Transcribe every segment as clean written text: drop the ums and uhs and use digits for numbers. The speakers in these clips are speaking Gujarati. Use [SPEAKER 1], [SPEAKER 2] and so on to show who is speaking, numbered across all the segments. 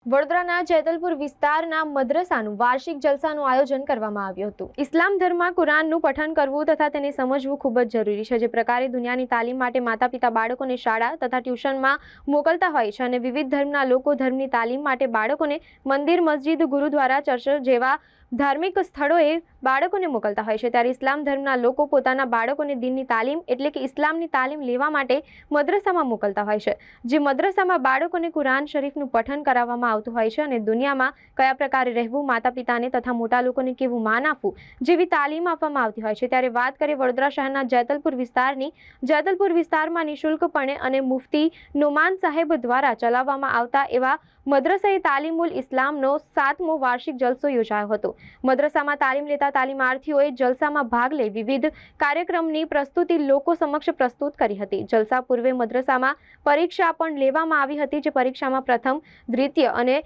[SPEAKER 1] વડોદરાના જેતલપુર વિસ્તારના મદ્રસાનું વાર્ષિક જલસાનું આયોજન કરવામાં આવ્યું હતું। ઇસ્લામ ધર્મમાં કુરાનનું પઠન કરવું તથા તેને સમજવું ખૂબ જ જરૂરી છે। જે પ્રકારે દુનિયાની તાલીમ માટે માતા-પિતા બાળકોને શાળા તથા ટ્યુશનમાં મોકલતા હોય છે અને વિવિધ ધર્મના લોકો ધર્મની તાલીમ માટે બાળકોને મંદિર, મસ્જિદ, ગુરુદ્વારા, ચર્ચ જેવા ધાર્મિક સ્થળોએ બાળકોને મોકલતા હોય છે, ત્યારે ઇસ્લામ ધર્મના લોકો પોતાના બાળકોને દીનની તાલીમ એટલે કે ઇસ્લામની તાલીમ લેવા માટે મદ્રસામાં મોકલતા હોય છે। જે મદ્રસામાં બાળકોને કુરાન શરીફનું પઠન કરાવવામાં આવતું હોય છે અને દુનિયામાં કયા પ્રકારે રહેવું, માતા પિતાને તથા મોટા લોકોને કેવું માન આપવું જેવી તાલીમ આપવામાં આવતી હોય છે। ત્યારે વાત કરીએ વડોદરા શહેરના જેતલપુર વિસ્તારની, જેતલપુર વિસ્તારમાં નિઃશુલ્કપણે અને મુફ્તી નોમાન સાહેબ દ્વારા ચલાવવામાં આવતા એવા મદ્રસાએ તાલીમુલ ઇસ્લામનો 7મો વાર્ષિક જલસો યોજાયો હતો। મદ્રસામાં તાલીમ લેતા તાલીમાર્થીઓએ જલસામાં ભાગ લઈ વિવિધ કાર્યક્રમની પ્રસ્તુતિ લોકો સમક્ષ પ્રસ્તુત કરી હતી। જલસા પૂર્વે મદ્રસામાં પરીક્ષા પણ લેવામાં આવી હતી, જે પરીક્ષામાં પ્રથમ, દ્વિતીય અને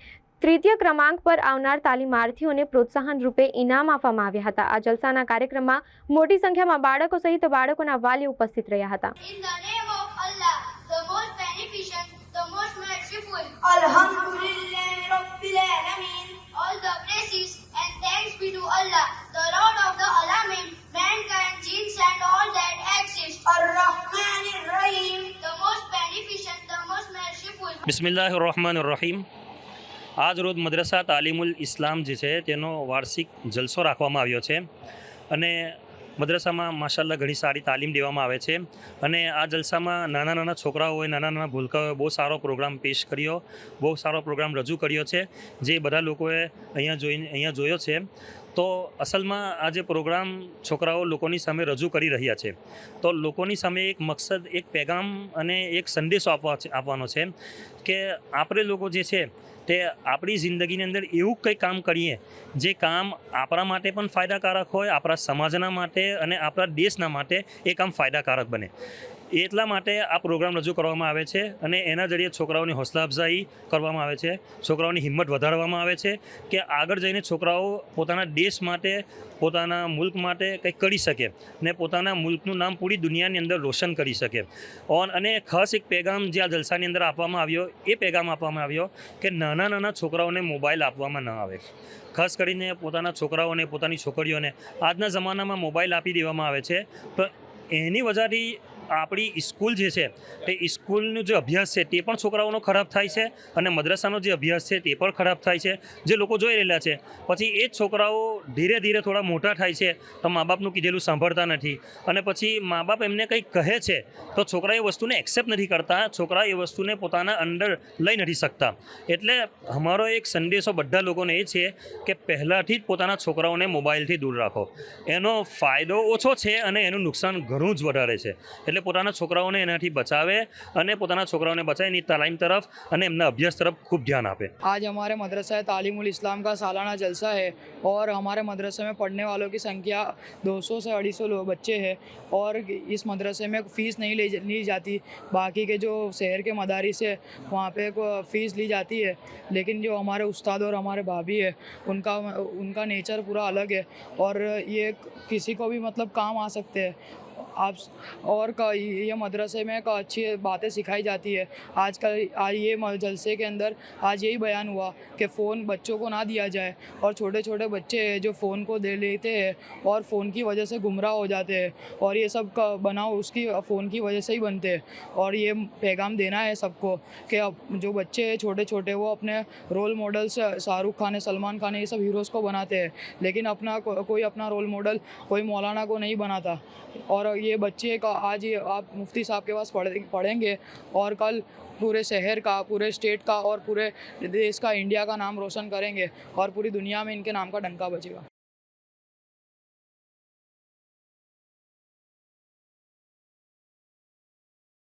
[SPEAKER 1] તૃતીય ક્રમાંક પર આવનાર તાલીમાર્થીઓને પ્રોત્સાહન રૂપે ઇનામ આપવામાં આવ્યા હતા। આ જલસાના કાર્યક્રમમાં મોટી સંખ્યામાં બાળકો સહિત બાળકોના વાલીઓ ઉપસ્થિત રહ્યા હતા।
[SPEAKER 2] All the praises and thanks be to Allah, the Lord of the Alamin, mankind, jinns and all that exist. Ar-Rahman Ar-Rahim, the most beneficent, the most merciful.
[SPEAKER 3] બિસ્મિલ્લાહિર્રહમાનિર્રહીમ। આજ રોજ મદ્રસા તાલીમુલ ઇસ્લામ જે છે તેનો વાર્ષિક જલસો રાખવામાં આવ્યો છે અને મદ્રસામાં માશાલ્લાહ ઘણી સારી તાલીમ દેવામાં આવે છે અને આ જલસામાં નાના નાના છોકરાઓએ, નાના નાના ભૂલકાઓએ બહુ સારો પ્રોગ્રામ પેશ કર્યો, બહુ સારો પ્રોગ્રામ રજૂ કર્યો છે, જે બધા લોકોએ અહીંયા જોયો છે। તો અસલમાં આ જે પ્રોગ્રામ છોકરાઓ લોકોની સામે રજૂ કરી રહ્યા છે, તો લોકોની સામે એક મકસદ, એક પેગામ અને એક સંદેશો આપવાનો છે કે આપણે લોકો જે છે તે આપણી જિંદગીની અંદર એવું કંઈ કામ કરીએ જે કામ આપણા માટે પણ ફાયદાકારક હોય, આપણા સમાજના માટે અને આપણા દેશના માટે એ કામ ફાયદાકારક બને। એટલા માટે આ પ્રોગ્રામ રજૂ કરવામાં આવે છે અને એના જરીએ છોકરાઓની હૌસલા અફઝાઈ કરવામાં આવે છે, છોકરાઓની હિંમત વધારવામાં આવે છે કે આગળ જઈને છોકરાઓ પોતાના દેશ માટે, પોતાના મુલ્ક માટે કંઈક કરી શકે ને પોતાના મુલ્કનું નામ પૂરી દુનિયાની અંદર રોશન કરી શકે। અને ખાસ એક પેગામ જે આ જલસાની અંદર આપવામાં આવ્યો, એ પેગામ આપવામાં આવ્યો કે નાના નાના છોકરાઓને મોબાઈલ આપવામાં ન આવે। ખાસ કરીને પોતાના છોકરાઓને, પોતાની છોકરીઓને આજના જમાનામાં મોબાઈલ આપી દેવામાં આવે છે, તો એની વજહથી આપણી સ્કૂલ જે છે તે સ્કૂલનો જે અભ્યાસ છે તે પણ છોકરાઓનો ખરાબ થાય છે અને મદ્રસાનો જે અભ્યાસ છે તે પણ ખરાબ થાય છે, જે લોકો જોઈ રહેલા છે। પછી એ જ છોકરાઓ ધીરે ધીરે થોડા મોટા થાય છે તો મા બાપનું કીધેલું સાંભળતા નથી અને પછી મા બાપ એમને કંઈક કહે છે તો છોકરા એ વસ્તુને એક્સેપ્ટ નથી કરતા, છોકરા એ વસ્તુને પોતાના અંદર લઈ નથી શકતા। એટલે અમારો એક સંદેશો બધા લોકોને એ છે કે પહેલાંથી જ પોતાના છોકરાઓને મોબાઈલથી દૂર રાખો। એનો ફાયદો ઓછો છે અને એનું નુકસાન ઘણું જ વધારે છે। એટલે પોતાના છોકરાઓને એનાથી બચાવે અને પોતાના છોકરાઓને બચાવીને તાલીમ तरफ અને એમના અભ્યાસ तरफ खूब ध्यान આપે।
[SPEAKER 4] आज हमारे मदरसा तालीमुल इस्लाम का सालाना जलसा है और हमारे मदरसे में पढ़ने वालों की संख्या 200 से 250 बच्चे हैं और इस मदरसे में फ़ीस नहीं ली जाती। बाकी के जो शहर के मदारिस है वहाँ पे फ़ीस ली जाती है, लेकिन जो हमारे उस्ताद और हमारे भाभी है उनका नेचर पूरा अलग है और ये किसी को भी मतलब काम आ सकते हैं। आप और ये मदरसे में अच्छी बातें सिखाई जाती है। आज ये जलसे के अंदर आज यही बयान हुआ कि फ़ोन बच्चों को ना दिया जाए और छोटे छोटे बच्चे हैं जो फ़ोन को दे लेते हैं और फ़ोन की वजह से गुमराह हो जाते हैं और ये सब का बनाव उसकी फ़ोन की वजह से ही बनते हैं। और ये पैगाम देना है सबको कि अब जो बच्चे हैं छोटे छोटे वो अपने रोल मॉडल से शाहरुख खान, सलमान खान ये सब हीरोज़ को बनाते हैं, लेकिन कोई अपना रोल मॉडल कोई मौलाना को नहीं बनाता। और ये बच्चे का आज ये आप मुफ्ती साहब के पास पढ़ेंगे और कल पूरे शहर का, पूरे स्टेट का और पूरे देश का, इंडिया का नाम रोशन करेंगे और पूरी दुनिया में इनके नाम का डंका बजेगा।